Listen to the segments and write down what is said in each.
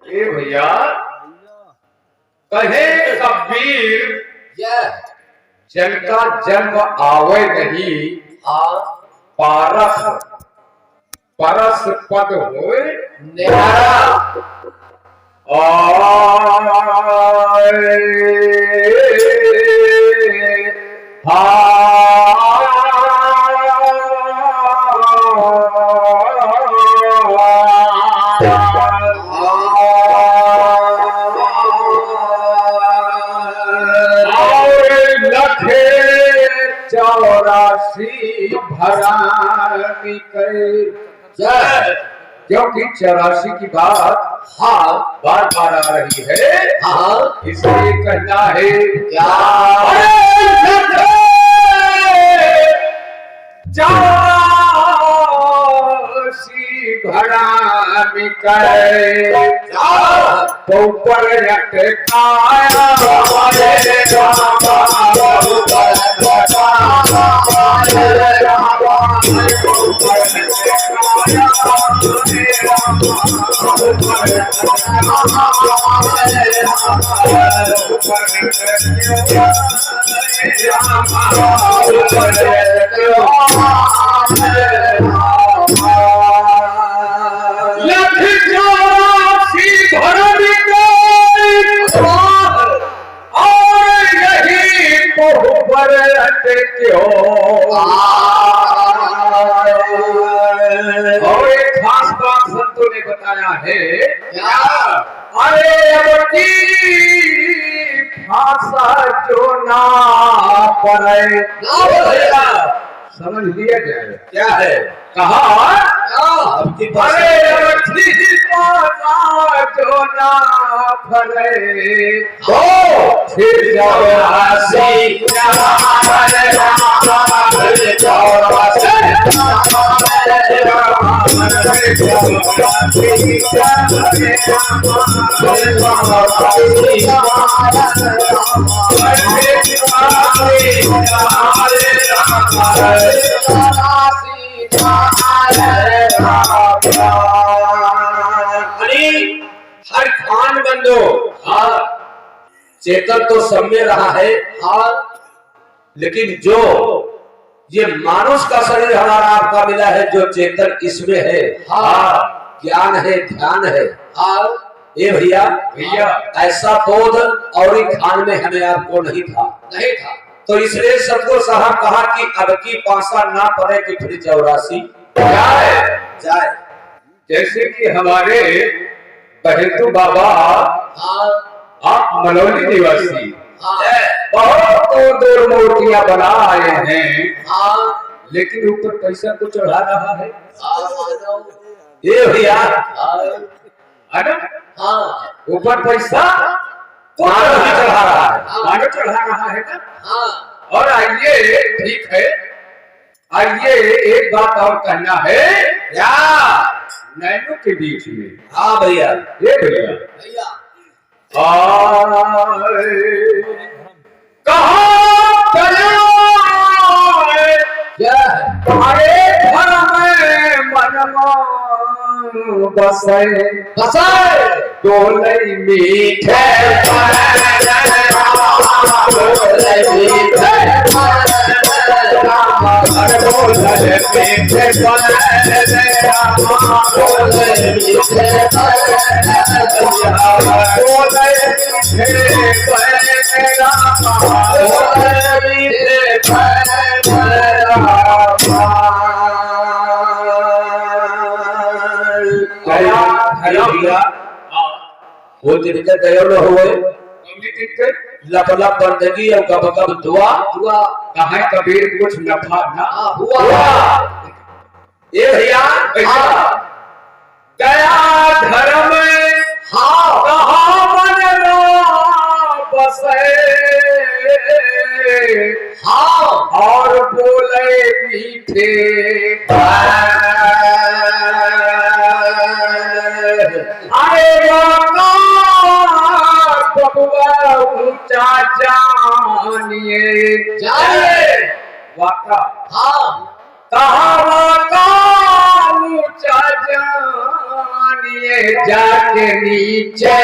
ए भैया कहे कबीर जिनका जन्म आवे नहीं पारस परस पद होए निहारा भरानी क्योंकि 84 की बात बार बार आ रही है इसलिए कहना है क्या 84 भरानी तो ऊपर और एक खास बात संतों ने बताया है अरे अवती भाषा जो ना पढ़े समझ लिया जाए क्या है कहा अरे अवती भाषा जो ना पढ़े फिर हर खान बंदो चेतन तो सब में रहा है लेकिन जो ये मानुष का शरीर हमारा आपका मिला है जो चेतन इसमें है ज्ञान है ध्यान है ये भैया ऐसा बोध और खान में हमें आपको नहीं था तो इसलिए सतगुरु साहब कहा कि अब की पासा ना पड़े कि फिर 84 जाए जैसे कि हमारे बहेतु बाबा आप मनोली निवासी बहुत दूर मूर्तियां बना आए हैं लेकिन ऊपर पैसा को चढ़ा रहा है ये भैया ऊपर पैसा चढ़ा रहा है ना और आइए ठीक है आइए एक बात और कहना है क्या नैनों के बीच में भैया ये भैया तुम्हारे घर में मनमा बसे डोले मीठे वो दिक्कत न हो लप बंदगी और कब कब दुआ कहा कबीर कुछ नफा ना हुआ ये भैया गया धर्म कहा बनना बसे और बोले मीठे अरे बबुआ ऊंचा जानिए वाका कहा वाका ऊंचा जान मानिए जाके नीचे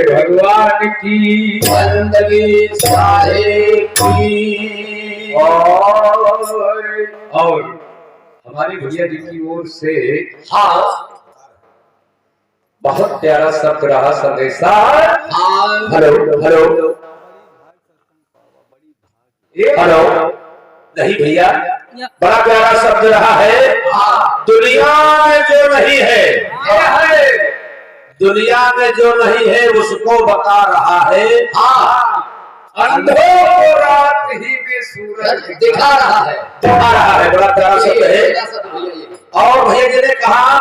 भगवान की बंदगी साहिब की। और हमारी भैया जी की ओर से हाँ बहुत प्यारा शब्द रहा संदेशा। हाँ हेलो हेलो हेलो नहीं भैया बड़ा प्यारा शब्द रहा है। दुनिया में जो नहीं है, दुनिया में जो नहीं है उसको बता रहा है। अंधों को रात ही में सूरज दिखा रहा है, दिखा रहा है। बड़ा प्यारा शब्द है। और भैया जी ने कहा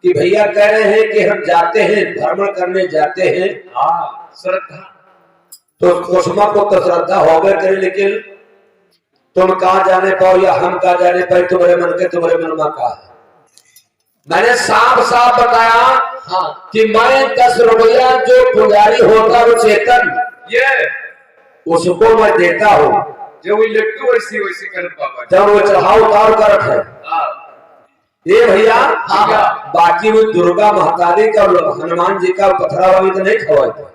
कि भैया कह रहे हैं कि हम जाते हैं, भ्रमण करने जाते हैं। श्रद्धा तो कुसुमा को तो श्रद्धा हो गए करे, लेकिन तुम कहाँ जाने पाओ या हम कहाँ जाने पाए, तुम्हारे मन के तुम्हारे मन में कहा है। मैंने साफ साफ बताया कि मैं 10 रुपया जो पुजारी होता वो चेतन ये उसको मैं देता हूँ, जो लड्डू वैसी वैसी कर पापा जब वो चढ़ाव उतार कर है। ये भैया बाकी वो दुर्गा महतारी का हनुमान जी का पथरा वाली तो नहीं खवाए थे,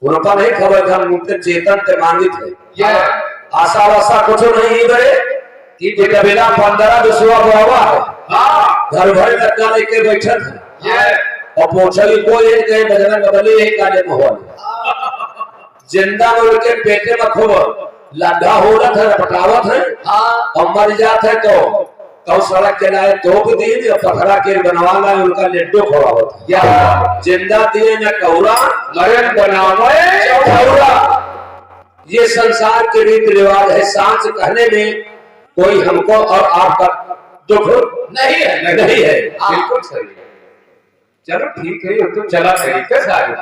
उनका नहीं खवाए थे, उनके चेतन ते मांगी थे। आशा वाशा कुछ नहीं बड़े कि कबीला 15 विश्वा हुआ है। घर भर लड़का लेके बैठे थे और पूछे कोई एक कहीं बजरंग बली यही काले में हुआ जिंदा में उनके पेटे में खूब लड्ढा हो रहा था, पटावत है और मर जाते है तो सड़क के लाए तोप दिए और पथरा के बनवा लाए, उनका लड्डू खोड़ा होता जिंदा दिए न कौरा मरण बनावे चौरा। ये संसार के रीति रिवाज है। सांच कहने में कोई हमको और आपका दुख नहीं है, नहीं है। बिल्कुल सही है। चलो ठीक है, ये तो चला तरीके से आगे।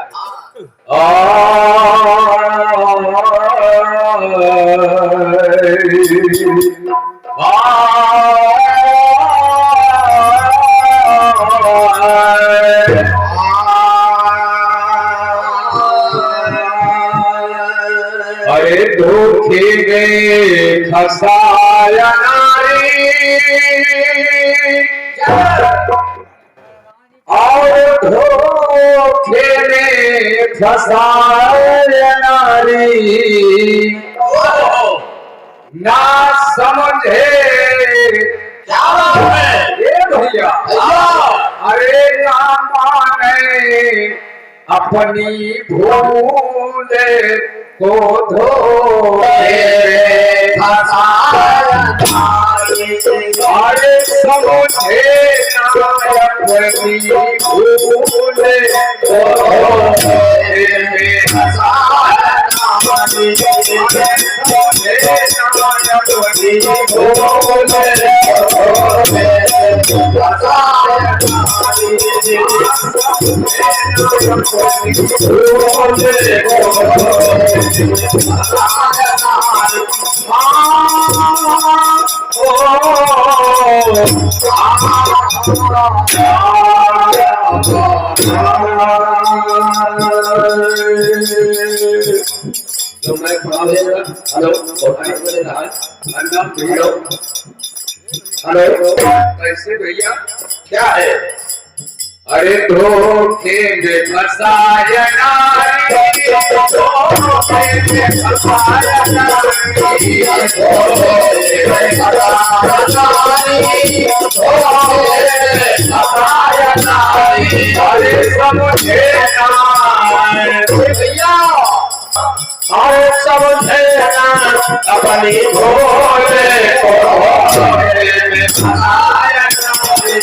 अरे धोखे गए फसाया नारी और धोखे में फसाया नारी ना समझे क्या बात है ये भैया। अरे ना माने अपनी भूल को धोखे फसाया नारी। अरे समझे ना अपनी भूल को धोखे फसाया नारी। तो मैं हेलो हेलो कैसे भैया क्या है? अरे धोखे में फसाया नारी, धोखे में फसाया नारी, धोखे में फसाया नारी। अरे समझे ना भैया अरे समझे ना अपनी भोले को धोखे में फसाया नारी।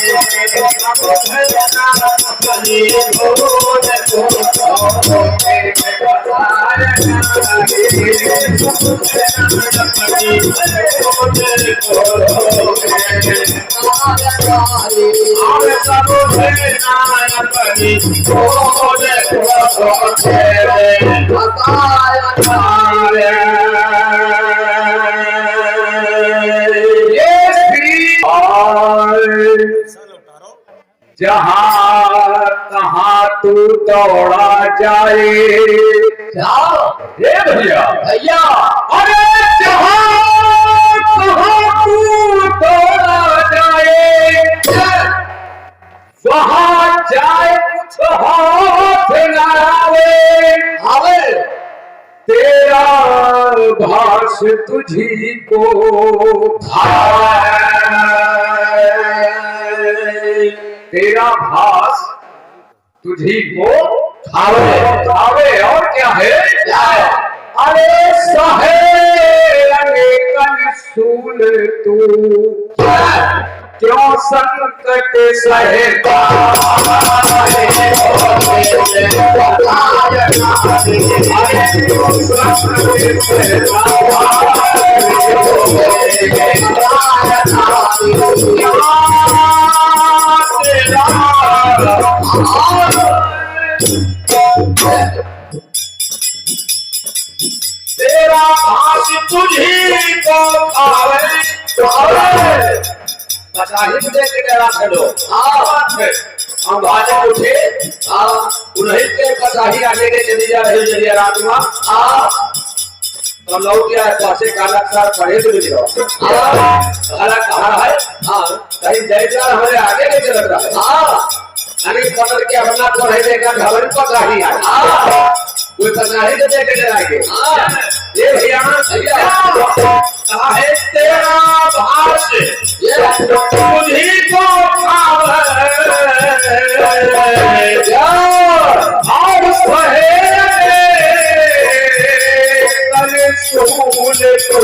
जहाँ कहाँ तू दौड़ा जाए हे भैया भैया अरे जहाँ कहाँ तू दौड़ा जाए वहाँ जाए कुछ हाथ न आवे तेरा भाष तुझी को तेरा भाष तुझी को खावे और क्या है अरे सहे रंगे कन सूल तू क्यों संकट सहता तेरा भाष तुझी को खावे कसाही देख के रख लो हम भाजे उठे उन्हीं के कसाही आगे के चली जा रही जरिया रात में तो लोग क्या है पासे काला सार पढ़े तो मिल काला कहा है कहीं जयकार हमारे आगे के चल रहा है अनिल पकड़ के अपना को रह देखा घबरी कसाही है कोई कसाही तो देख के चलाएंगे ये भैया कहा है तेरा भाष तुझी को खावे और सहे सूल तू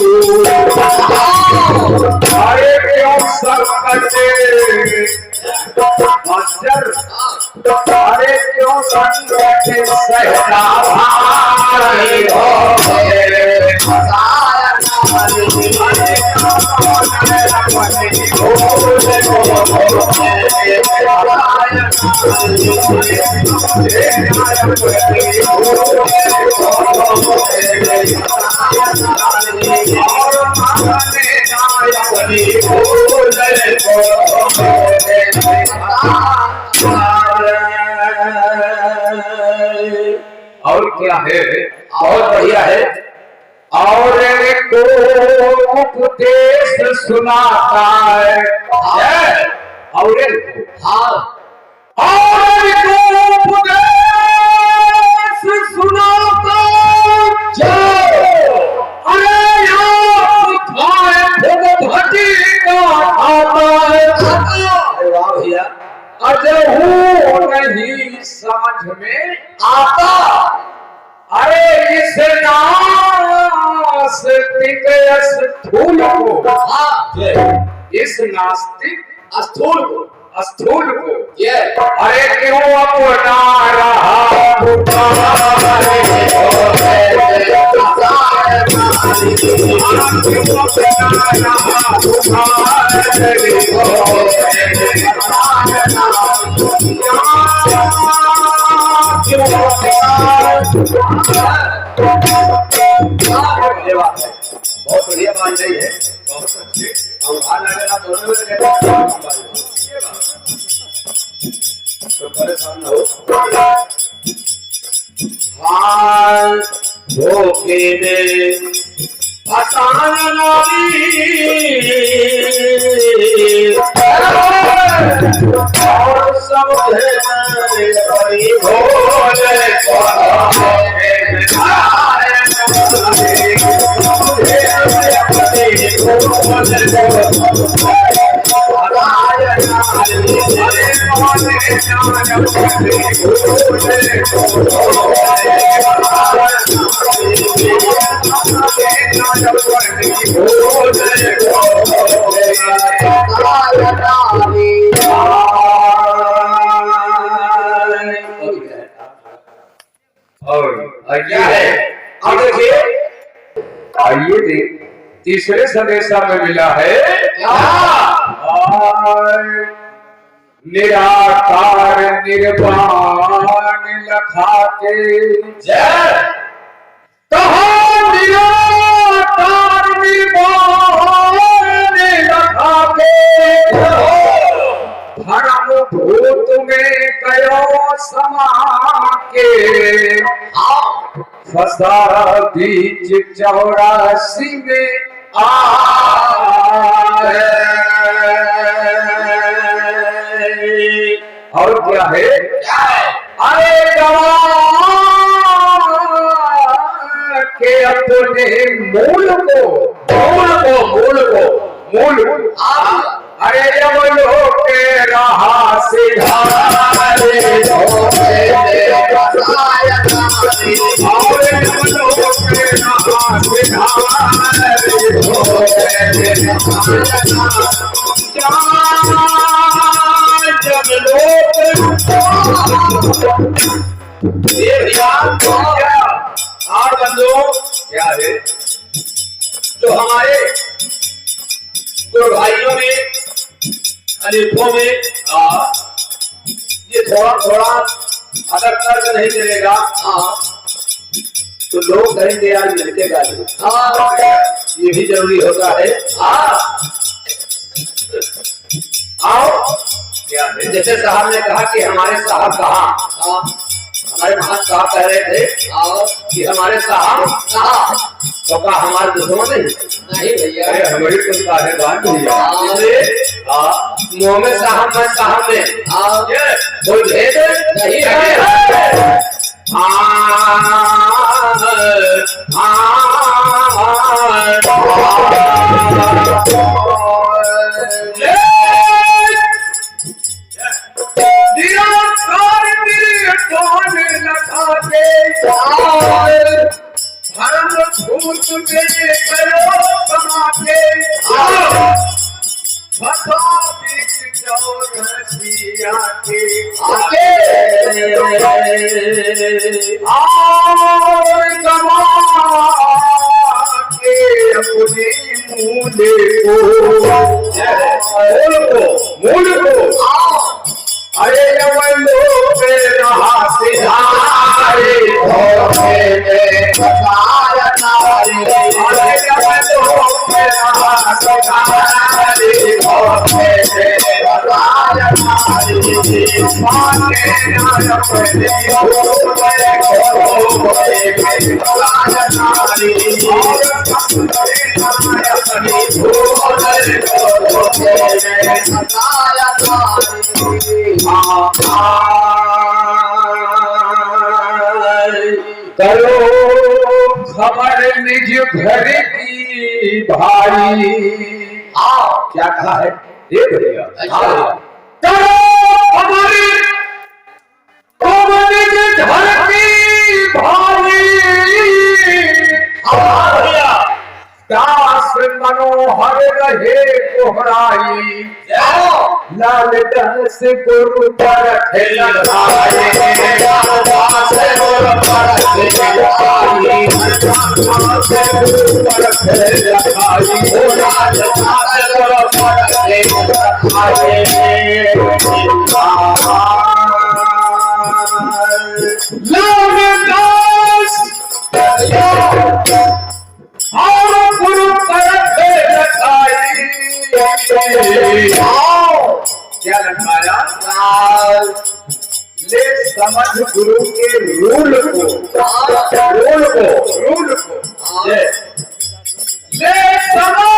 अरे क्यों संकट मास्टर अरे क्यों संकट सहता भारी और क्या है और बढ़िया है और को उपदेश सुनाता है और को उपदेश सुनाता अरे भटी का वाह भैया अजहू नहीं समझ में आता अरे इस नास्तिक स्थूल को इस नास्तिक स्थूल को ये अरे क्यों अपना बहुत बढ़िया मान रही है बहुत अच्छे दोनों में तो परेशान हो धोखे में फसान और समझे क्या है? अब देखिए, आइए देख तीसरे संदेशा में मिला है क्या? और निराकार निर्वाण लखा के जय कहा निराकार निर्वाण लखा के भरम भूत में कयो समा के फसा बीच 84 में आए। और क्या है? अरे गवा के अपने मूल को अरे जब लोग के रहा सिधारे जब लोग ये भैया और बंधुओं क्या है? जो हमारे दो भाइयों में अलीफों में ये थोड़ा थोड़ा अगर तर्क नहीं चलेगा तो लोग कहेंगे यार मिलके गाली ये भी जरूरी होता है। आओ क्या है? जैसे साहब ने कहा कि हमारे साहब कहाँ, हमारे महान साहब कह रहे थे कि हमारे साहब कहाँ, तो कहा हमारे दुश्मन नहीं भैया, अरे हमारी तो साहेबान मुँह में साहब में साहब में कोई भेद नहीं है। निराकार निर्वाण लखा के भरम भूत में करो समा के फसा बीच 84 के और गवा के अपने मूल को अरे जब लोग रहा सिधारे धोखे में फसाया नारी अरे जब लोग रहा सिधारे धोखे में फसाया नारी माने आया पहले फसाया नारी और आया सभी धोखे में फसाया नारी। करो खबर निज घर की भाई क्या कहा है? ये भैया करो हमारी खबर निज घर की भाई दास मनोहर रहे कोहराई लाल दस गुरु पर लगाए दास गुरु पर लगाई और गुरु पर क्या लगाया? ले समझ गुरु के रूल को ले समझ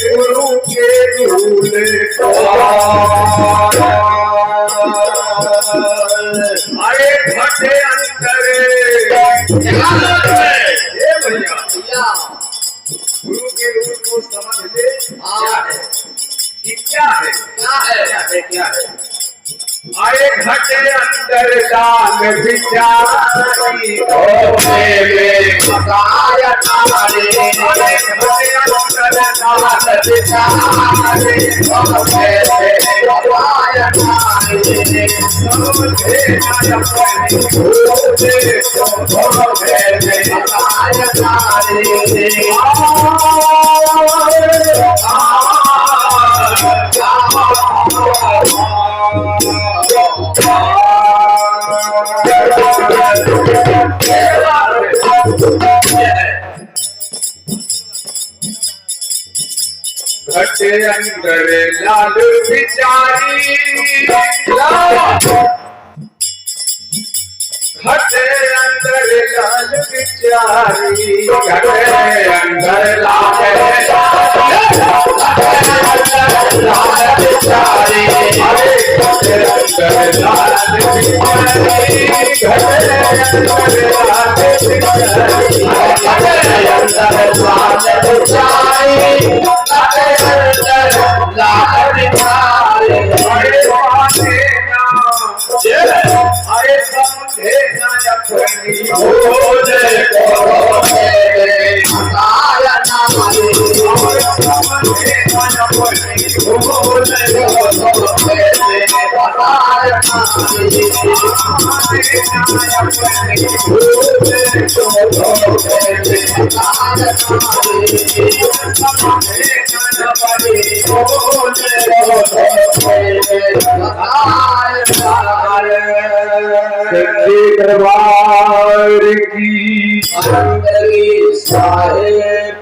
गुरु के रूल को आए घटे अंदर भैया गुरु के रूल को समझ ले। क्या है कि क्या है आए घटे अंदर लाल बिचारी ओ मेरे मसाया नारे आए घटे अंदर लाल बिचारे ओ मेरे मसाया नारे समझे ना अपनी भूले तो मेरे मसाया नारे घटे अंदर लाल बिचारी घटे अंदर लाल बिचारी घटे अंदर लाल बिचारे अरे घटे अंदर लाल बिचारी घटे अंदर लाल अरे समझे ना अपनी दरबार की साहेब